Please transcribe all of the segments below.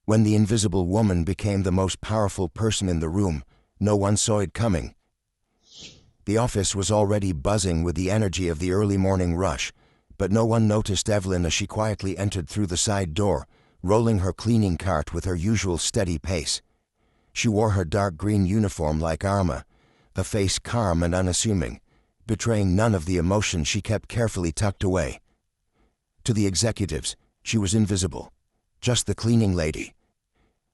When the invisible woman became the most powerful person in the room, no one saw it coming. The office was already buzzing with the energy of the early morning rush, but no one noticed Evelyn as she quietly entered through the side door, rolling her cleaning cart with her usual steady pace. She wore her dark green uniform like armor, her face calm and unassuming, betraying none of the emotion she kept carefully tucked away. To the executives, she was invisible, just the cleaning lady.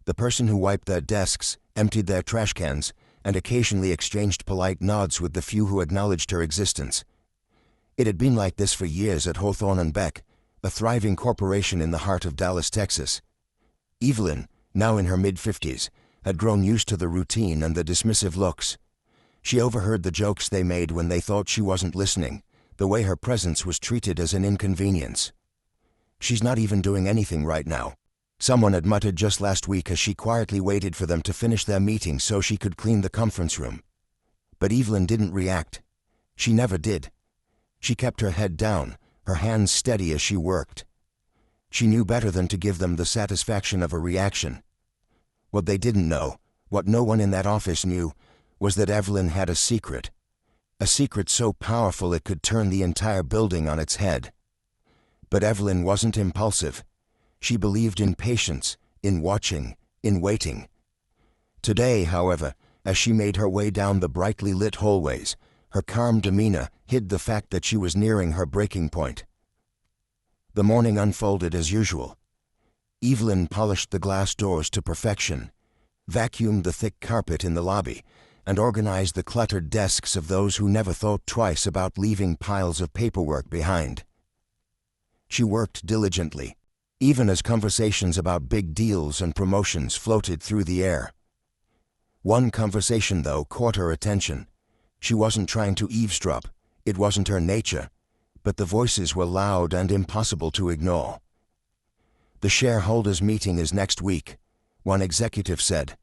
The person who wiped their desks, emptied their trash cans, and occasionally exchanged polite nods with the few who acknowledged her existence. It had been like this for years at Hawthorne & Beck, a thriving corporation in the heart of Dallas, Texas. Evelyn, now in her mid-50s, had grown used to the routine and the dismissive looks. She overheard the jokes they made when they thought she wasn't listening, the way her presence was treated as an inconvenience. "She's not even doing anything right now," someone had muttered just last week as she quietly waited for them to finish their meeting so she could clean the conference room. But Evelyn didn't react. She never did. She kept her head down, her hands steady as she worked. She knew better than to give them the satisfaction of a reaction. What they didn't know, what no one in that office knew, was that Evelyn had a secret so powerful it could turn the entire building on its head. But Evelyn wasn't impulsive. She believed in patience, in watching, in waiting. Today, however, as she made her way down the brightly lit hallways, her calm demeanor hid the fact that she was nearing her breaking point. The morning unfolded as usual. Evelyn polished the glass doors to perfection, vacuumed the thick carpet in the lobby, and organized the cluttered desks of those who never thought twice about leaving piles of paperwork behind. She worked diligently, even as conversations about big deals and promotions floated through the air. One conversation, though, caught her attention. She wasn't trying to eavesdrop, it wasn't her nature, but the voices were loud and impossible to ignore. "The shareholders' meeting is next week," one executive said.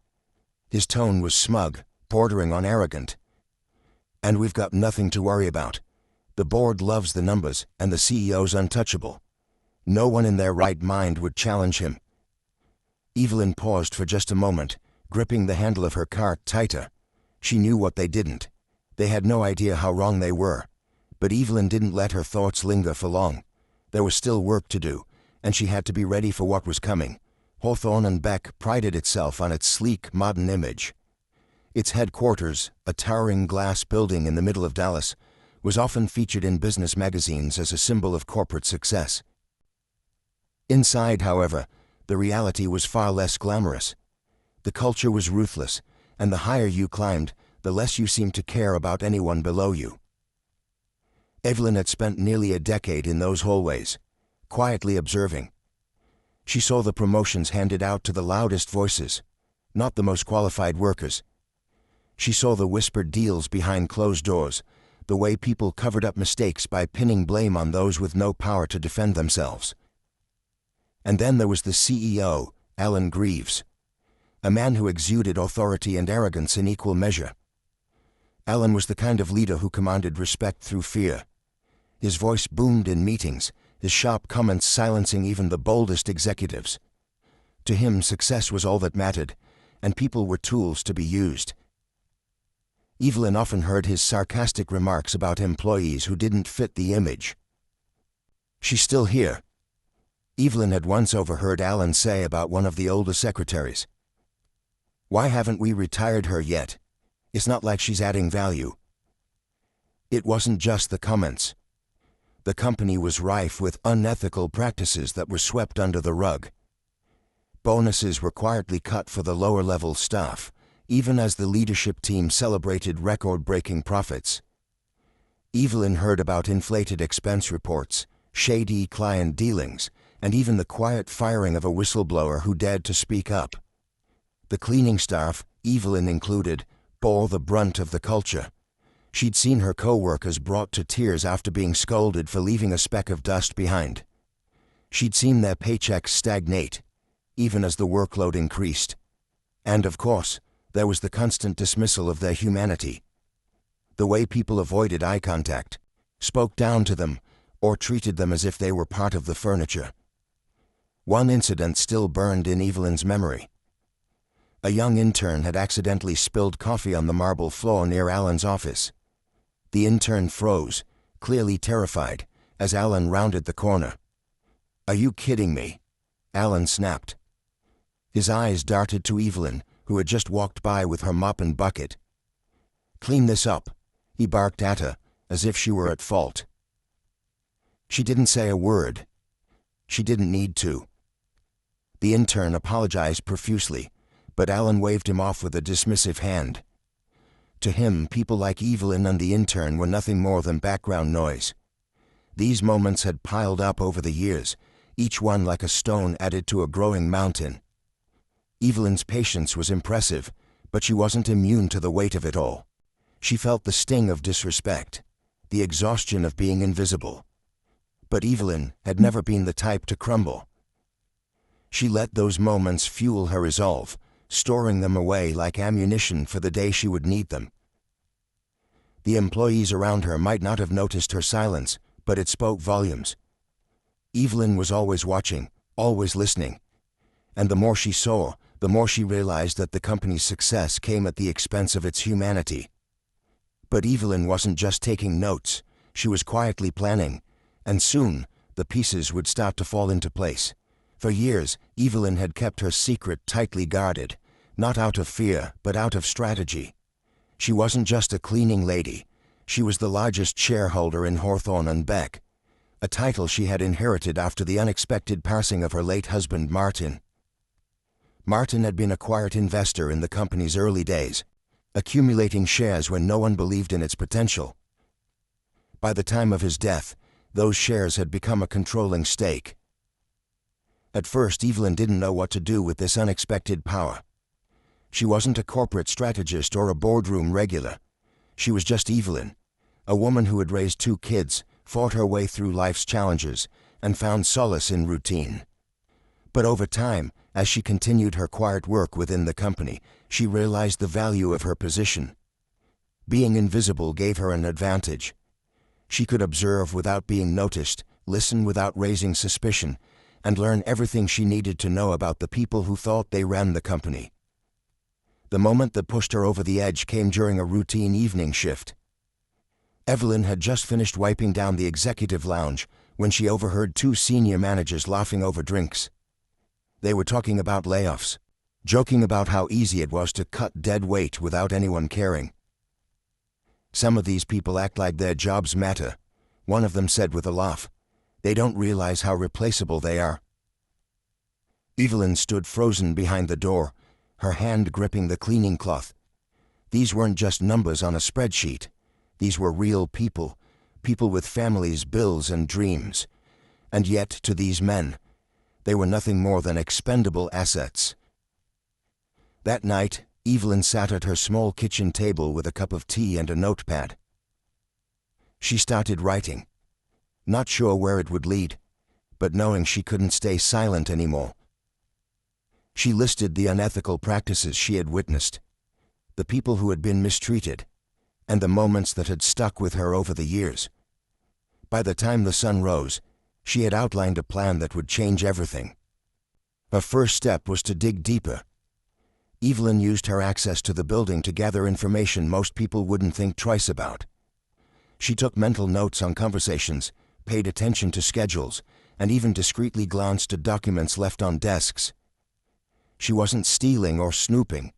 His tone was smug, bordering on arrogant. "And we've got nothing to worry about. The board loves the numbers, and the CEO's untouchable. No one in their right mind would challenge him." Evelyn paused for just a moment, gripping the handle of her cart tighter. She knew what they didn't. They had no idea how wrong they were. But Evelyn didn't let her thoughts linger for long. There was still work to do, and she had to be ready for what was coming. Hawthorne & Beck prided itself on its sleek, modern image. Its headquarters, a towering glass building in the middle of Dallas, was often featured in business magazines as a symbol of corporate success. Inside, however, the reality was far less glamorous. The culture was ruthless, and the higher you climbed, the less you seemed to care about anyone below you. Evelyn had spent nearly a decade in those hallways, quietly observing. She saw the promotions handed out to the loudest voices, not the most qualified workers. She saw the whispered deals behind closed doors, the way people covered up mistakes by pinning blame on those with no power to defend themselves. And then there was the CEO, Alan Greaves, a man who exuded authority and arrogance in equal measure. Alan was the kind of leader who commanded respect through fear. His voice boomed in meetings, his sharp comments silencing even the boldest executives. To him, success was all that mattered, and people were tools to be used. Evelyn often heard his sarcastic remarks about employees who didn't fit the image. "She's still here," Evelyn had once overheard Alan say about one of the older secretaries. "Why haven't we retired her yet? It's not like she's adding value." It wasn't just the comments. The company was rife with unethical practices that were swept under the rug. Bonuses were quietly cut for the lower-level staff, even as the leadership team celebrated record-breaking profits. Evelyn heard about inflated expense reports, shady client dealings, and even the quiet firing of a whistleblower who dared to speak up. The cleaning staff, Evelyn included, bore the brunt of the culture. She'd seen her co-workers brought to tears after being scolded for leaving a speck of dust behind. She'd seen their paychecks stagnate, even as the workload increased. And of course, there was the constant dismissal of their humanity. The way people avoided eye contact, spoke down to them, or treated them as if they were part of the furniture. One incident still burned in Evelyn's memory. A young intern had accidentally spilled coffee on the marble floor near Alan's office. The intern froze, clearly terrified, as Alan rounded the corner. "Are you kidding me?" Alan snapped. His eyes darted to Evelyn, who had just walked by with her mop and bucket. "Clean this up," he barked at her, as if she were at fault. She didn't say a word. She didn't need to. The intern apologized profusely, but Alan waved him off with a dismissive hand. To him, people like Evelyn and the intern were nothing more than background noise. These moments had piled up over the years, each one like a stone added to a growing mountain. Evelyn's patience was impressive, but she wasn't immune to the weight of it all. She felt the sting of disrespect, the exhaustion of being invisible. But Evelyn had never been the type to crumble. She let those moments fuel her resolve, storing them away like ammunition for the day she would need them. The employees around her might not have noticed her silence, but it spoke volumes. Evelyn was always watching, always listening. And the more she saw, the more she realized that the company's success came at the expense of its humanity. But Evelyn wasn't just taking notes, she was quietly planning, and soon the pieces would start to fall into place. For years, Evelyn had kept her secret tightly guarded, not out of fear, but out of strategy. She wasn't just a cleaning lady, she was the largest shareholder in Hawthorne and Beck, a title she had inherited after the unexpected passing of her late husband Martin. Martin had been a quiet investor in the company's early days, accumulating shares when no one believed in its potential. By the time of his death, those shares had become a controlling stake. At first, Evelyn didn't know what to do with this unexpected power. She wasn't a corporate strategist or a boardroom regular. She was just Evelyn, a woman who had raised 2 kids, fought her way through life's challenges, and found solace in routine. But over time, as she continued her quiet work within the company, she realized the value of her position. Being invisible gave her an advantage. She could observe without being noticed, listen without raising suspicion, and learn everything she needed to know about the people who thought they ran the company. The moment that pushed her over the edge came during a routine evening shift. Evelyn had just finished wiping down the executive lounge when she overheard 2 senior managers laughing over drinks. They were talking about layoffs, joking about how easy it was to cut dead weight without anyone caring. "Some of these people act like their jobs matter," one of them said with a laugh. "They don't realize how replaceable they are." Evelyn stood frozen behind the door, her hand gripping the cleaning cloth. These weren't just numbers on a spreadsheet. These were real people, people with families, bills, and dreams. And yet, to these men, they were nothing more than expendable assets. That night, Evelyn sat at her small kitchen table with a cup of tea and a notepad. She started writing, not sure where it would lead, but knowing she couldn't stay silent anymore. She listed the unethical practices she had witnessed, the people who had been mistreated, and the moments that had stuck with her over the years. By the time the sun rose, she had outlined a plan that would change everything. Her first step was to dig deeper. Evelyn used her access to the building to gather information most people wouldn't think twice about. She took mental notes on conversations, paid attention to schedules, and even discreetly glanced at documents left on desks. She wasn't stealing or snooping.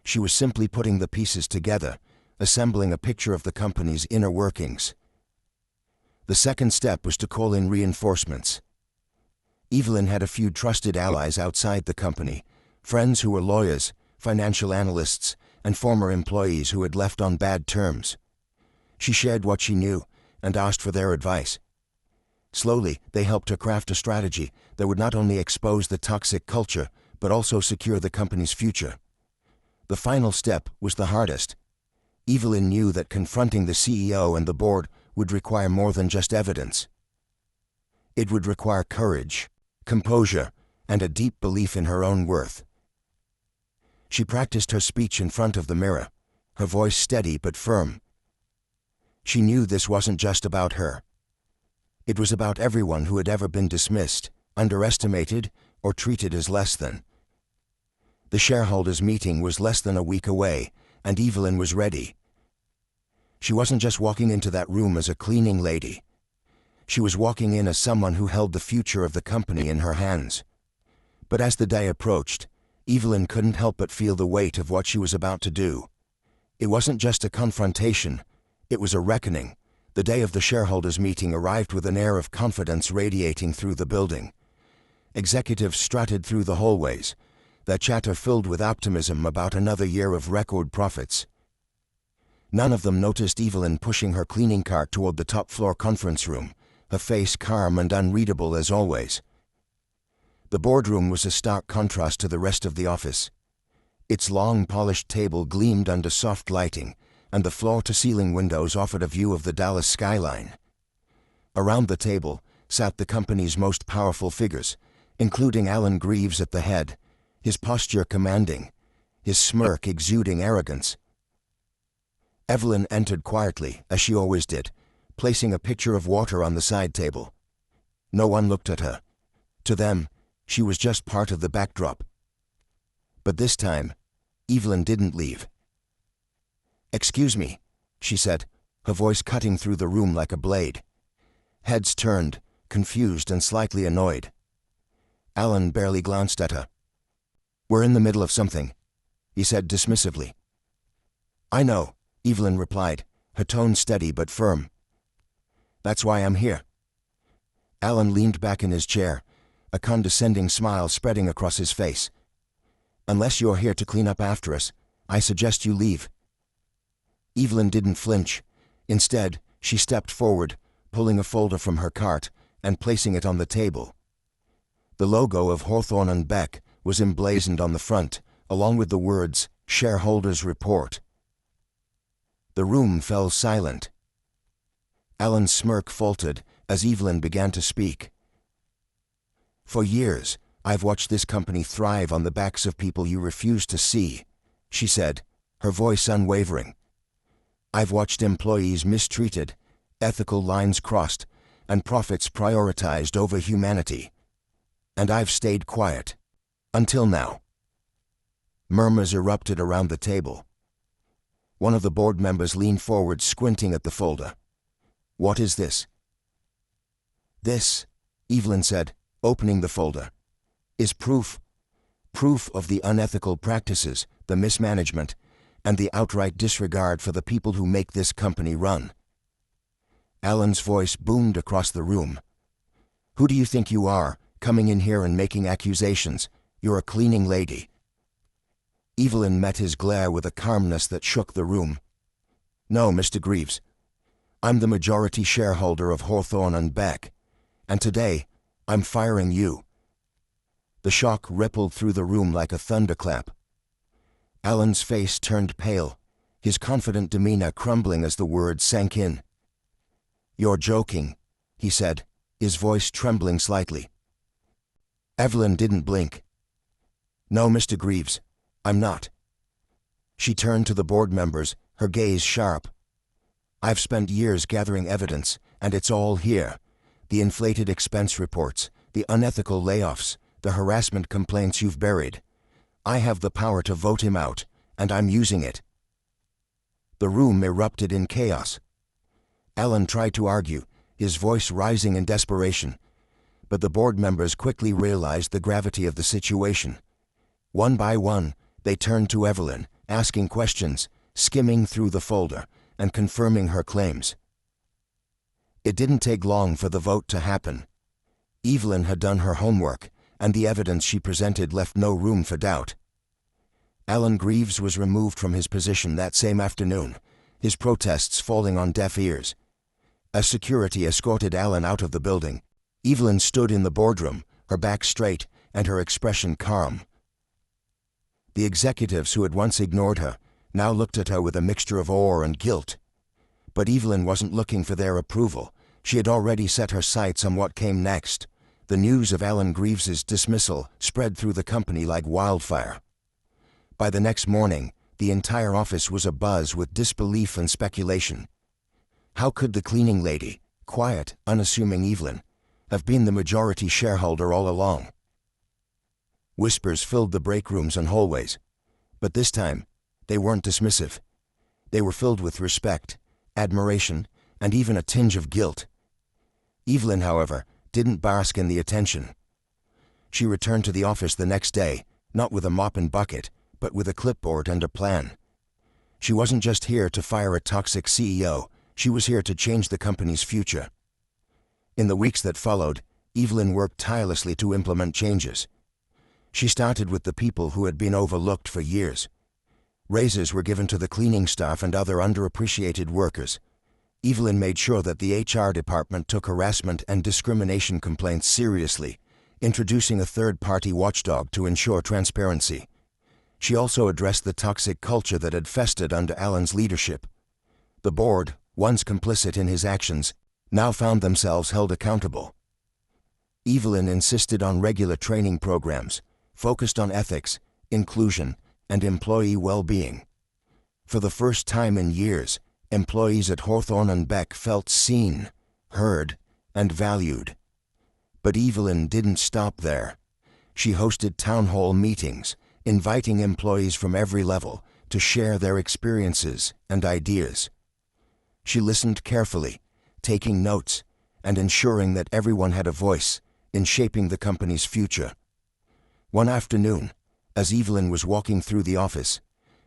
She was simply putting the pieces together, assembling a picture of the company's inner workings. The second step was to call in reinforcements. Evelyn had a few trusted allies outside the company, friends who were lawyers, financial analysts, and former employees who had left on bad terms. She shared what she knew and asked for their advice. Slowly, they helped her craft a strategy that would not only expose the toxic culture, but also secure the company's future. The final step was the hardest. Evelyn knew that confronting the CEO and the board would require more than just evidence. It would require courage, composure, and a deep belief in her own worth. She practiced her speech in front of the mirror, her voice steady but firm. She knew this wasn't just about her. It was about everyone who had ever been dismissed, underestimated, or treated as less than. The shareholders' meeting was less than a week away, and Evelyn was ready. She wasn't just walking into that room as a cleaning lady. She was walking in as someone who held the future of the company in her hands. But as the day approached, Evelyn couldn't help but feel the weight of what she was about to do. It wasn't just a confrontation, it was a reckoning. The day of the shareholders' meeting arrived with an air of confidence radiating through the building. Executives strutted through the hallways, their chatter filled with optimism about another year of record profits. None of them noticed Evelyn pushing her cleaning cart toward the top-floor conference room, her face calm and unreadable as always. The boardroom was a stark contrast to the rest of the office. Its long, polished table gleamed under soft lighting, and the floor-to-ceiling windows offered a view of the Dallas skyline. Around the table sat the company's most powerful figures, including Alan Greaves at the head, his posture commanding, his smirk exuding arrogance. Evelyn entered quietly, as she always did, placing a pitcher of water on the side table. No one looked at her. To them, she was just part of the backdrop. But this time, Evelyn didn't leave. "Excuse me," she said, her voice cutting through the room like a blade. Heads turned, confused and slightly annoyed. Alan barely glanced at her. "We're in the middle of something," he said dismissively. "I know," Evelyn replied, her tone steady but firm. "That's why I'm here." Alan leaned back in his chair, a condescending smile spreading across his face. "Unless you're here to clean up after us, I suggest you leave." Evelyn didn't flinch. Instead, she stepped forward, pulling a folder from her cart and placing it on the table. The logo of Hawthorne and Beck was emblazoned on the front, along with the words, "Shareholders Report." The room fell silent. Alan's smirk faltered as Evelyn began to speak. "For years, I've watched this company thrive on the backs of people you refuse to see," she said, her voice unwavering. "I've watched employees mistreated, ethical lines crossed, and profits prioritized over humanity. And I've stayed quiet. Until now." Murmurs erupted around the table. One of the board members leaned forward, squinting at the folder. "What is this?" "This," Evelyn said, opening the folder, "is proof of the unethical practices, the mismanagement, and the outright disregard for the people who make this company run." Alan's voice boomed across the room. "Who do you think you are, coming in here and making accusations? You're a cleaning lady." Evelyn met his glare with a calmness that shook the room. "No, Mr. Greaves. I'm the majority shareholder of Hawthorne and Beck, and today, I'm firing you." The shock rippled through the room like a thunderclap. Alan's face turned pale, his confident demeanor crumbling as the words sank in. "You're joking," he said, his voice trembling slightly. Evelyn didn't blink. "No, Mr. Greaves, I'm not." She turned to the board members, her gaze sharp. "I've spent years gathering evidence, and it's all here. The inflated expense reports, the unethical layoffs, the harassment complaints you've buried. I have the power to vote him out, and I'm using it." The room erupted in chaos. Alan tried to argue, his voice rising in desperation, but the board members quickly realized the gravity of the situation. One by one, they turned to Evelyn, asking questions, skimming through the folder, and confirming her claims. It didn't take long for the vote to happen. Evelyn had done her homework, and the evidence she presented left no room for doubt. Alan Greaves was removed from his position that same afternoon, his protests falling on deaf ears. As security escorted Alan out of the building, Evelyn stood in the boardroom, her back straight and her expression calm. The executives who had once ignored her now looked at her with a mixture of awe and guilt. But Evelyn wasn't looking for their approval. She had already set her sights on what came next. The news of Alan Greaves's dismissal spread through the company like wildfire. By the next morning, the entire office was abuzz with disbelief and speculation. How could the cleaning lady, quiet, unassuming Evelyn, have been the majority shareholder all along? Whispers filled the break rooms and hallways. But this time, they weren't dismissive. They were filled with respect, admiration, and even a tinge of guilt. Evelyn, however, didn't bask in the attention. She returned to the office the next day, not with a mop and bucket, but with a clipboard and a plan. She wasn't just here to fire a toxic CEO, she was here to change the company's future. In the weeks that followed, Evelyn worked tirelessly to implement changes. She started with the people who had been overlooked for years. Raises were given to the cleaning staff and other underappreciated workers. Evelyn made sure that the HR department took harassment and discrimination complaints seriously, introducing a third-party watchdog to ensure transparency. She also addressed the toxic culture that had festered under Alan's leadership. The board, once complicit in his actions, now found themselves held accountable. Evelyn insisted on regular training programs, focused on ethics, inclusion, and employee well-being. For the first time in years, employees at Hawthorne and Beck felt seen, heard, and valued. But Evelyn didn't stop there. She hosted town hall meetings, inviting employees from every level to share their experiences and ideas. She listened carefully, taking notes, and ensuring that everyone had a voice in shaping the company's future. One afternoon, as Evelyn was walking through the office,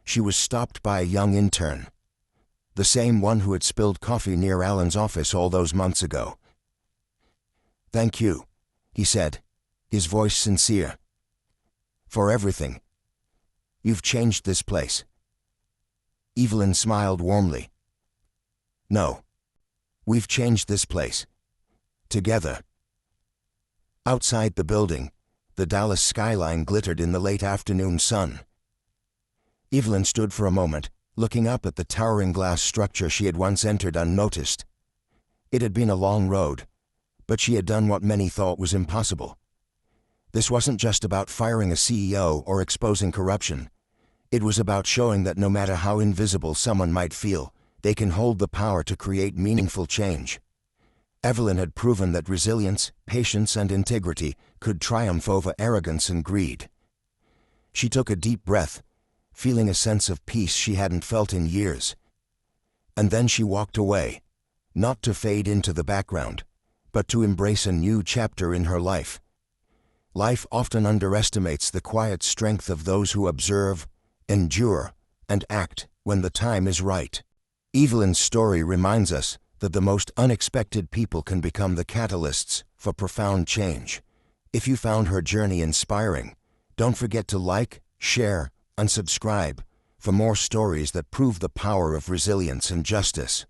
she was stopped by a young intern, the same one who had spilled coffee near Alan's office all those months ago. "Thank you," he said, his voice sincere. "For everything. You've changed this place." Evelyn smiled warmly. "No. We've changed this place. Together." Outside the building, the Dallas skyline glittered in the late afternoon sun. Evelyn stood for a moment, looking up at the towering glass structure she had once entered unnoticed. It had been a long road, but she had done what many thought was impossible. This wasn't just about firing a CEO or exposing corruption. It was about showing that no matter how invisible someone might feel, they can hold the power to create meaningful change. Evelyn had proven that resilience, patience, and integrity could triumph over arrogance and greed. She took a deep breath, feeling a sense of peace she hadn't felt in years. And then she walked away, not to fade into the background, but to embrace a new chapter in her life. Life often underestimates the quiet strength of those who observe, endure, and act when the time is right. Evelyn's story reminds us that the most unexpected people can become the catalysts for profound change. If you found her journey inspiring, don't forget to like, share, and subscribe for more stories that prove the power of resilience and justice.